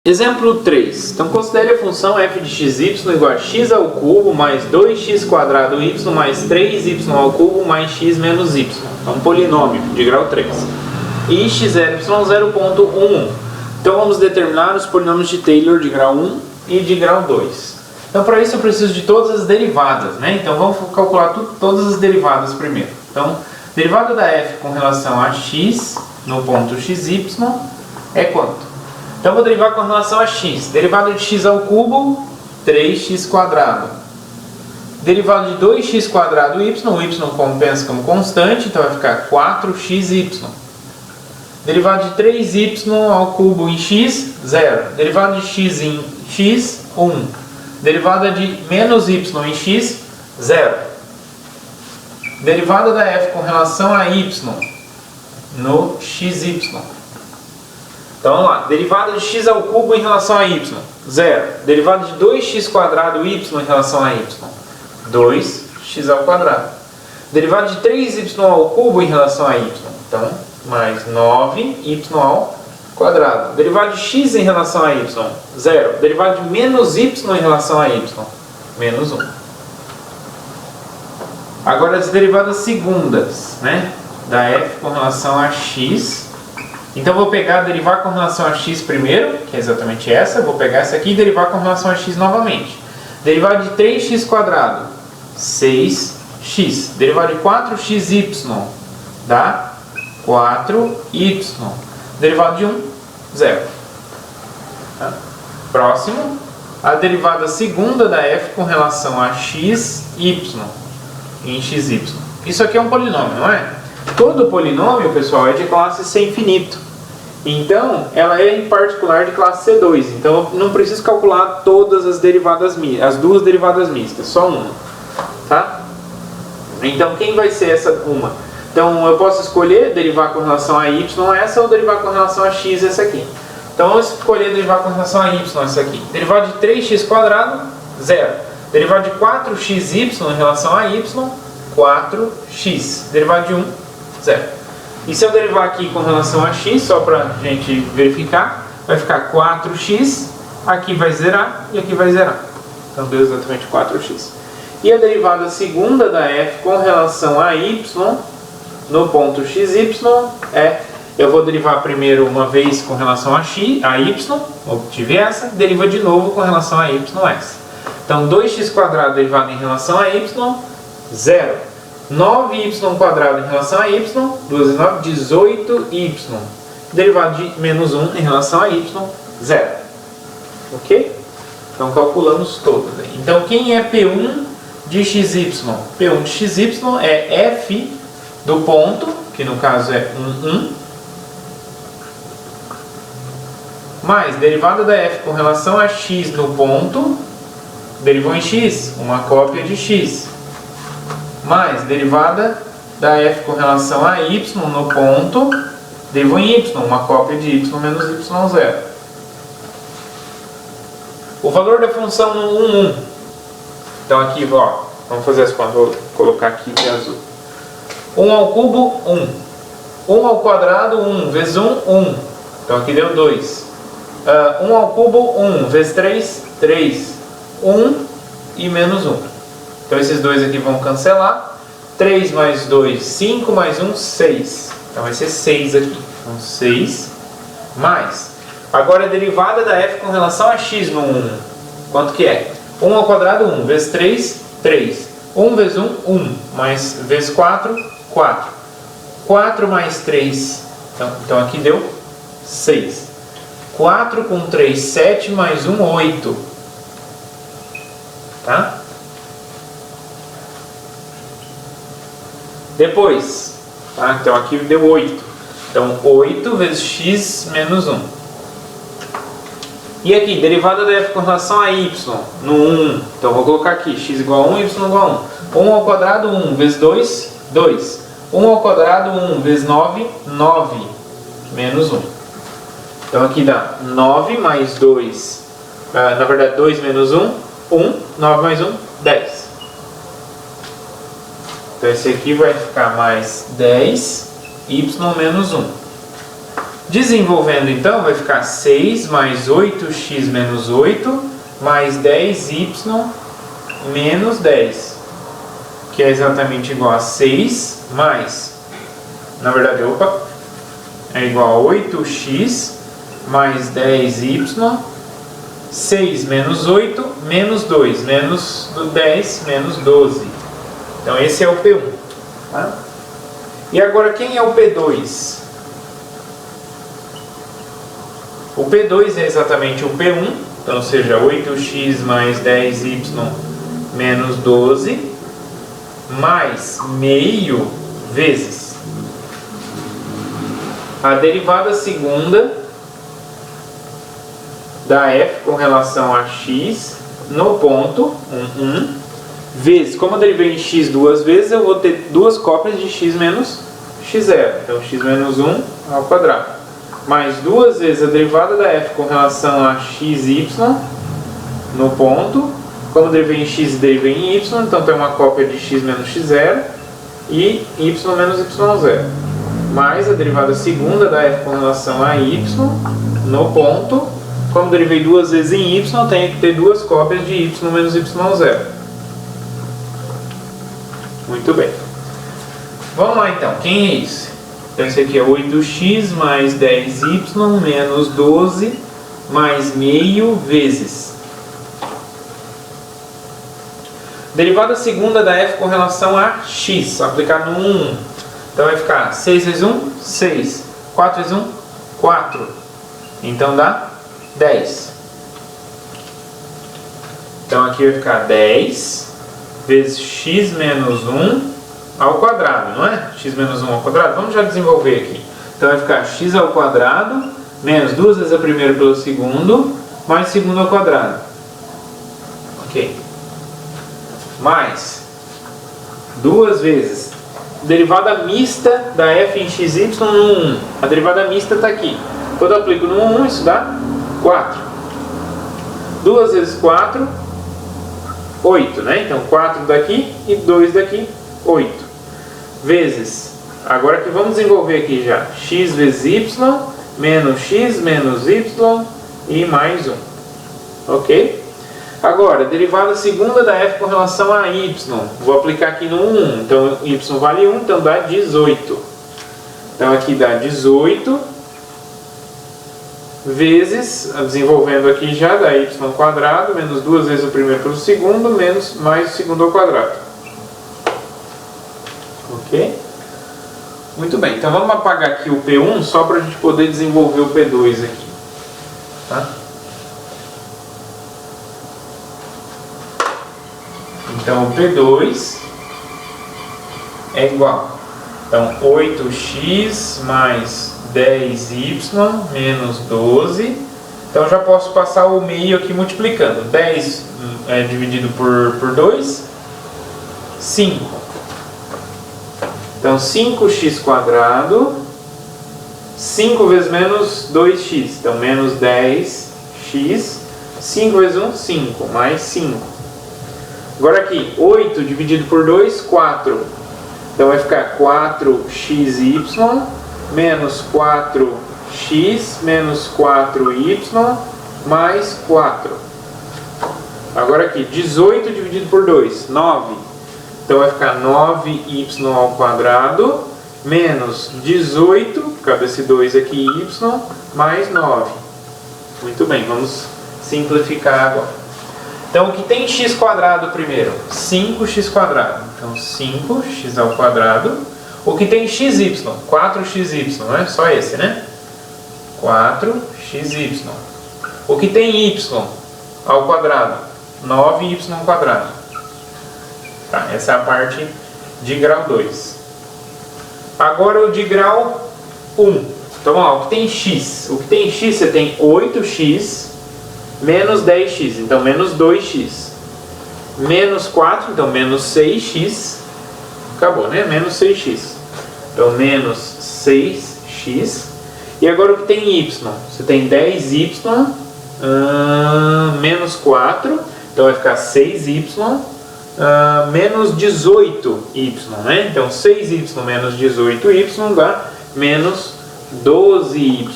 Exemplo 3. Então considere a função f de xy igual a x ao cubo mais 2x quadrado y mais 3y ao cubo mais x menos y. É um polinômio de grau 3. E x0, y0, ponto 1. Então vamos determinar os polinômios de Taylor de grau 1 e de grau 2. Então para isso eu preciso de todas as derivadas, né? Então vamos calcular todas as derivadas primeiro. Então, derivada da f com relação a x no ponto xy é quanto? Então, vou derivar com relação a x. Derivada de x ao cubo, 3x quadrado. Derivada de 2x quadrado y, o y compensa como constante, então vai ficar 4xy. Derivada de 3y ao cubo em x, 0. Derivada de x em x, 1. Derivada de menos y em x, 0. Derivada da f com relação a y no xy. Então vamos lá, derivada de x ao cubo em relação a y, 0. Derivada de 2x quadrado y em relação a y, 2x ao quadrado. Derivada de 3y ao cubo em relação a y, então mais 9y ao quadrado. Derivada de x em relação a y, 0. Derivada de menos y em relação a y, menos 1. Agora as derivadas segundas, né, da f com relação a x. Então vou pegar, derivar com relação a x primeiro, que é exatamente essa. Vou pegar essa aqui e derivar com relação a x novamente. Derivada de 3x quadrado, 6x. Derivada de 4xy, dá 4y. Derivada de 1, 0. Tá? Próximo, a derivada segunda da f com relação a xy em xy. Isso aqui é um polinômio, não é? Todo polinômio, pessoal, é de classe C infinito. Então, ela é em particular de classe C2. Então, eu não preciso calcular todas as derivadas mistas, as duas derivadas mistas, só uma. Tá? Então, quem vai ser essa uma? Então, eu posso escolher derivar com relação a y essa ou derivar com relação a x essa aqui. Então, vamos escolher derivar com relação a y essa aqui. Derivada de 3x quadrado, 0. Derivada de 4xy em relação a y, 4x. Derivada de 1, 0. E se eu derivar aqui com relação a x, só para a gente verificar, vai ficar 4x, aqui vai zerar e aqui vai zerar. Então deu exatamente 4x. E a derivada segunda da f com relação a y no ponto xy é, eu vou derivar primeiro uma vez com relação a x, a y, obtive essa, deriva de novo com relação a y essa. Então 2x quadrado derivado em relação a y, 0. 9y quadrado em relação a y, 2 vezes 9, 18y. Derivado de menos 1 em relação a y, 0. Ok? Então calculamos todos. Então quem é P1 de xy? P1 de xy é f do ponto, que no caso é 1, mais derivada da f com relação a x no ponto, derivou em x, uma cópia de x. Mais derivada da f com relação a y no ponto, derivou em y, uma cópia de y menos y0. O valor da função no 1. Então aqui, ó, vamos fazer as contas, vou colocar aqui de azul. 1 ao cubo, 1. 1 ao quadrado, 1. Vezes 1, 1. Então aqui deu 2. 1 ao cubo, 1. Vezes 3, 3. 1 e menos 1. Então esses dois aqui vão cancelar. 3 mais 2, 5 mais 1, 6. Então vai ser 6 aqui. Então 6 mais. Agora a derivada da f com relação a x no 1. Quanto que é? 1 ao quadrado, 1. Vezes 3, 3. 1 vezes 1, 1. Mais vezes 4, 4. 4 mais 3. Então aqui deu 6. 4 com 3, 7 mais 1, 8. Tá? Depois, tá? Então aqui deu 8. Então 8 vezes x menos 1. E aqui, derivada da f com relação a y no 1. Então vou colocar aqui x igual a 1, y igual a 1. 1 ao quadrado, 1 vezes 2, 2. 1 ao quadrado, 1 vezes 9, 9. Menos 1. Então aqui dá 9 mais 2. Na verdade, 2 menos 1, 1. 9 mais 1, 10. Então esse aqui vai ficar mais 10, y menos 1. Desenvolvendo então, vai ficar 6 mais 8x menos 8 mais 10y menos 10, que é exatamente igual a 6 mais, na verdade, é igual a 8x mais 10y, 6 menos 8 menos 2, menos 10 menos 12. Então esse é o P1. Tá? E agora quem é o P2? O P2 é exatamente o P1, então seja 8x mais 10y menos 12 mais meio vezes a derivada segunda da f com relação a x no ponto 1, vezes, como eu derivei em x duas vezes, eu vou ter duas cópias de x menos x0, então x menos 1 ao quadrado, mais duas vezes a derivada da f com relação a xy no ponto, como eu derivei em x e derivei em y, então tem uma cópia de x menos x0 e y menos y0, mais a derivada segunda da f com relação a y no ponto, como derivei duas vezes em y, tenho que ter duas cópias de y menos y0. Muito bem. Vamos lá então, quem é esse? Então esse aqui é 8x mais 10y menos 12 mais meio vezes. Derivada segunda da f com relação a x, aplicar no 1. Então vai ficar 6 vezes 1, 6. 4 vezes 1, 4. Então dá 10. Então aqui vai ficar 10 vezes x menos 1 ao quadrado, não é? X menos 1 ao quadrado. Vamos já desenvolver aqui. Então vai ficar x ao quadrado menos duas vezes a primeiro pelo segundo mais segundo ao quadrado. Ok. Mais duas vezes derivada mista da f em xy no 1. A derivada mista está aqui. Quando eu aplico no 1, isso dá 4. 2 vezes 4, 8, né? Então 4 daqui e 2 daqui, 8. Vezes, agora que vamos desenvolver aqui já, x vezes y, menos x menos y e mais 1. Ok? Agora, derivada segunda da f com relação a y. Vou aplicar aqui no 1. Então, y vale 1, então dá 18. Então, aqui dá 18 vezes, desenvolvendo aqui já, dá y ao quadrado, menos duas vezes o primeiro pelo segundo, menos mais o segundo ao quadrado. Ok? Muito bem. Então, vamos apagar aqui o P1 só para a gente poder desenvolver o P2 aqui. Tá? Então, o P2 é igual. Então, 8x mais 10y menos 12. Então, já posso passar o meio aqui multiplicando. 10 dividido por 2, 5. Então, 5x quadrado, 5 vezes menos 2x. Então, menos 10x. 5 vezes 1, 5. Mais 5. Agora aqui, 8 dividido por 2, 4. Então vai ficar 4xy menos 4x menos 4y mais 4. Agora aqui, 18 dividido por 2, 9. Então vai ficar 9y ao quadrado menos 18, por causa desse 2 aqui, y, mais 9. Muito bem, vamos simplificar agora. Então, o que tem x quadrado primeiro? 5x quadrado. Então, 5x ao quadrado. O que tem xy? 4xy, não é? Só esse, né? 4xy. O que tem y ao quadrado? 9y ao quadrado. Tá, essa é a parte de grau 2. Agora o de grau 1. Então, ó, o que tem x? O que tem x, você tem 8x menos 10x, então menos 2x. Menos 4, então menos 6x. Acabou, né? Menos 6x. Então menos 6x. E agora o que tem y? Você tem 10y menos 4, então vai ficar 6y menos 18y, né? Então 6y menos 18y dá menos 12y.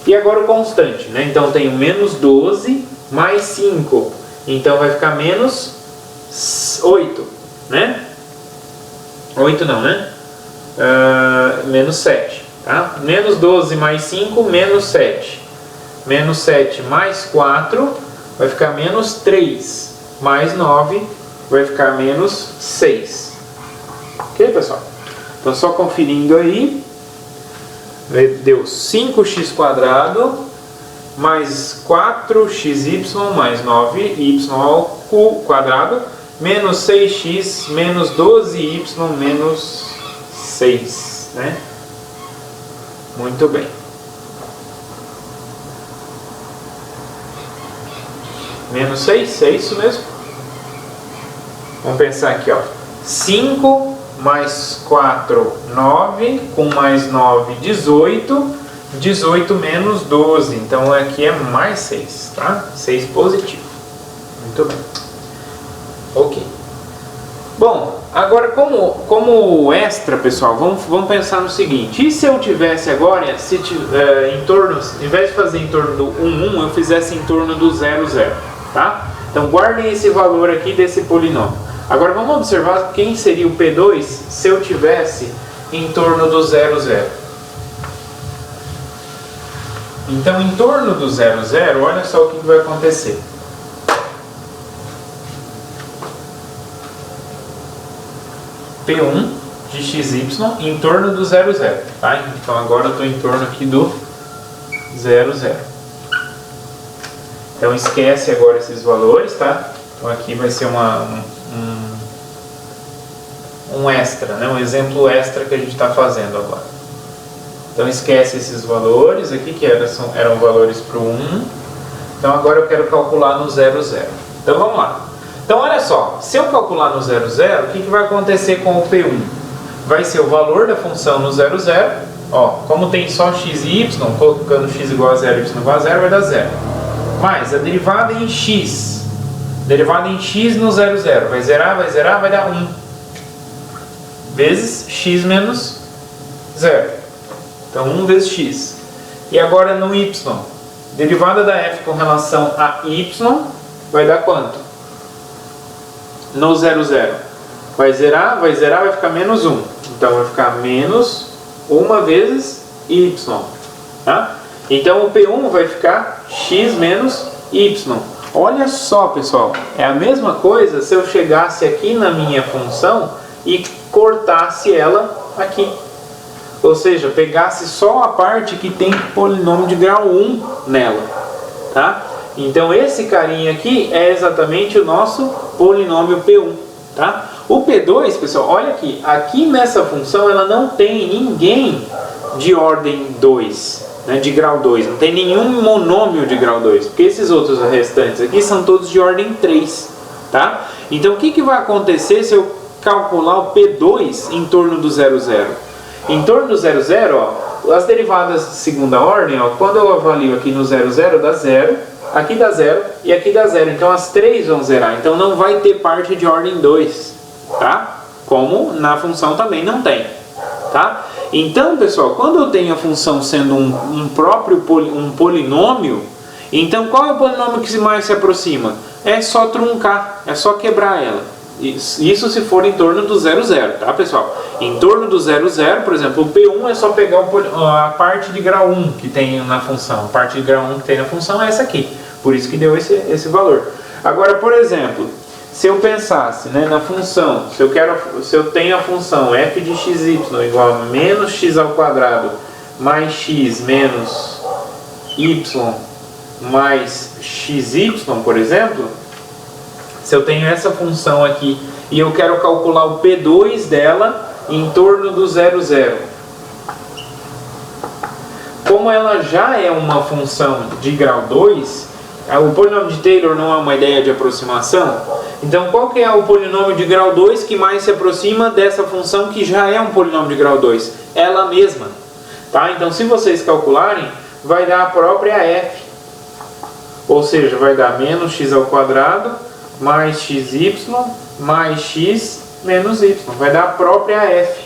E agora o constante, né? Então eu tenho menos 12 mais 5. Então vai ficar menos 8, né? 8 não, né? Menos 7, tá? Menos 12 mais 5, menos 7. Menos 7 mais 4 vai ficar menos 3. Mais 9 vai ficar menos 6. Ok, pessoal? Então só conferindo aí. Deu 5x² mais 4xy mais 9y ao quadrado menos 6x menos 12y menos 6, né? Muito bem. Menos 6, é isso mesmo? Vamos pensar aqui, ó. 5 mais 4, 9, com mais 9, 18, 18 menos 12, então aqui é mais 6, tá? 6 positivo. Muito bem. Ok. Bom, agora como extra, pessoal, vamos pensar no seguinte. E se eu tivesse agora, em torno, em vez de fazer em torno do 1, 1, eu fizesse em torno do 0, 0, tá? Então guardem esse valor aqui desse polinômio. Agora vamos observar quem seria o P2 se eu tivesse em torno do 0, 0. Então, em torno do 0, 0, olha só o que vai acontecer. P1 de xy em torno do 0, 0. Tá? Então, agora eu estou em torno aqui do 0, 0. Então, esquece agora esses valores, tá? Então, aqui vai ser um extra, né? Um exemplo extra que a gente está fazendo agora. Então esquece esses valores aqui que eram valores para o 1. Então agora eu quero calcular no 0, 0. Então vamos lá. Então olha só, se eu calcular no 0, 0, o que vai acontecer com o P1? Vai ser o valor da função no 0, 0. Ó, como tem só x e y, colocando x igual a 0 e y igual a 0, vai dar 0. Mais a derivada em x. Derivada em x no 0, 0. Vai zerar, vai dar 1. Vezes x menos 0. Então 1 vezes x. E agora no y. Derivada da f com relação a y vai dar quanto? No 0, 0. Vai zerar, vai ficar menos 1. Então vai ficar menos 1 vezes y. Tá? Então o P1 vai ficar x menos y. Olha só, pessoal. É a mesma coisa se eu chegasse aqui na minha função e cortasse ela aqui. Ou seja, pegasse só a parte que tem polinômio de grau 1 nela. Tá? Então esse carinha aqui é exatamente o nosso polinômio P1. Tá? O P2, pessoal, olha aqui. Aqui nessa função ela não tem ninguém de ordem 2, né, de grau 2. Não tem nenhum monômio de grau 2. Porque esses outros restantes aqui são todos de ordem 3. Tá? Então o que vai acontecer se eu calcular o P2 em torno do 0, 0? Em torno do 0, 0, ó, as derivadas de segunda ordem, ó, quando eu avalio aqui no 0, 0, dá 0, aqui dá 0 e aqui dá 0. Então as três vão zerar. Então não vai ter parte de ordem 2, tá? Como na função também não tem, tá? Então, pessoal, quando eu tenho a função sendo um polinômio, então qual é o polinômio que mais se aproxima? É só truncar, é só quebrar ela. Isso se for em torno do 0, 0, tá, pessoal? Em torno do 0, 0, por exemplo, o P1 é só pegar a parte de grau 1 que tem na função. A parte de grau 1 que tem na função é essa aqui. Por isso que deu esse valor. Agora, por exemplo, se eu pensasse, né, na função, se eu tenho a função f de xy igual a menos x ao quadrado mais x menos y mais xy, por exemplo, se eu tenho essa função aqui e eu quero calcular o P2 dela em torno do 0, 0. Como ela já é uma função de grau 2, o polinômio de Taylor não é uma ideia de aproximação. Então qual que é o polinômio de grau 2 que mais se aproxima dessa função que já é um polinômio de grau 2? Ela mesma. Tá? Então se vocês calcularem, vai dar a própria f. Ou seja, vai dar menos x ao quadrado mais xy mais x menos y. Vai dar a própria f.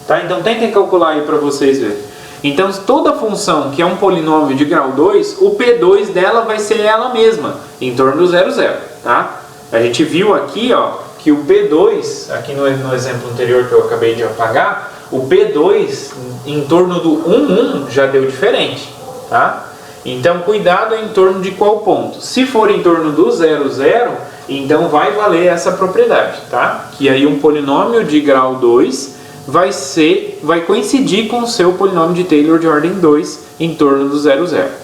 Tá? Então tentem calcular aí para vocês verem. Então, toda função que é um polinômio de grau 2, o P2 dela vai ser ela mesma, em torno do 0, 0, tá? A gente viu aqui, ó, que o P2, aqui no exemplo anterior que eu acabei de apagar, o P2 em torno do 1, 1 já deu diferente, tá? Então, cuidado em torno de qual ponto. Se for em torno do 0, 0, então vai valer essa propriedade, tá? Que aí um polinômio de grau 2 vai coincidir com o seu polinômio de Taylor de ordem 2 em torno do 0, 0.